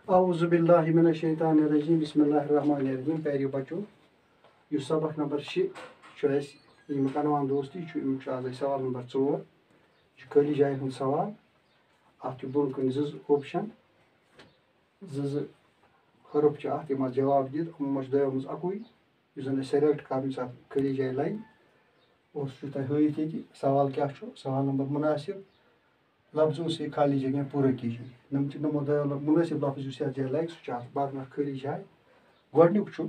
اعوذ باللہ من الشیطان الرجیم بسم اللہ الرحمن الرحیم پیاری بچو یہ سبق نمبر 6 یہ عنوان دوستی آز سوال نمبر 4 یہ خالی جائن ہند سوال ات بون کن آپشن حرف ات جواب دت یمو مز دو مز اکوئی زن سلیکٹ کرن خالی جائے لگہ اور سہ ہت یہ سوال کیا سوال نمبر مناسب لفظوں سے خالی جگہ پورا کیجیے نمو دو مناسب لفظ اس جائے لگہ سہ باقی خالی جائے گۄڈنیُک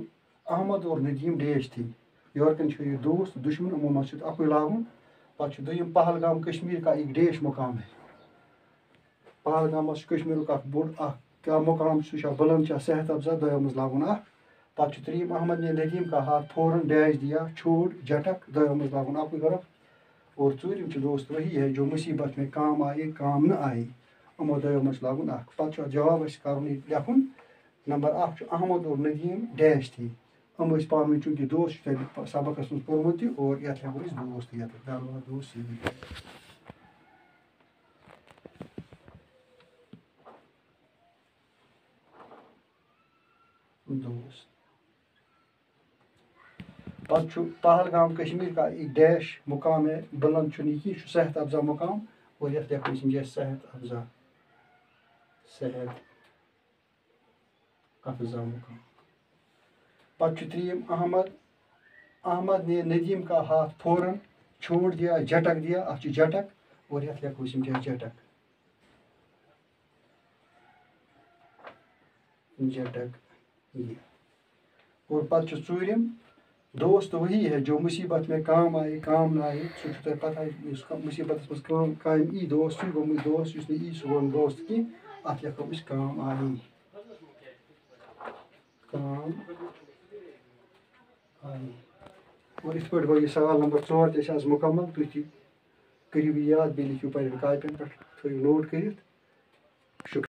احمد اور ندیم ڈیش تھے یورکن یہ دوست دشمن یمو مز اکوئی لاگن پتہ دویم پہلگام کشمیر کا ایک ڈیش مقام ہے پہلگام کشمیر کا بوڑ کیا مقام سہ بلند صحت افزا دو مز لاگن پتہ تریم احمد نے ندیم کا ہاتھ فوراً ڈیش دیا چھوڑ جھٹک دو مز لاگن اکوئی حرف اور ژوٗرِم دوست وہی ہے جو مصیبت میں کام آئے کام نہ آئے یمو دو مز لاگن پتہ جواب کرن لکھن نمبر 1 احمد اور ندیم ڈیش تھے ہم پانوی چونکہ دوست سبق مز پورمت اور یت ہیکو دوست دوست دوست پتہ پہلگام کشمیر کا ایک ڈیش مقام ہے بلند چنی کی صحت افزا مقام اور یت لکھو صحت افزا مقام پتہ تریم احمد نے ندیم کا ہاتھ فوراً چھوڑ دیا جھٹک دیا ات جھٹک اور یت لکھو جھٹک دیا اور پتہ ژوٗرِم دوست وہی ہے جو مصیبت میں کام آئے کام نہ آئے سہ تہ پتہ اس مصیبت مز کام ای دوست گوٚمُت دوست یس ای سہ گوٚو دوست کی ات لکھو کام آئی اور ات پہ گو یہ سوال نمبر 4 تہ آز مکمل تھی کرو یہ یاد بیٚیہِ لیکھِو پنٛنٮ۪ن کاپین پٮ۪ٹھ تھٲیِو نوٹ کٔرِتھ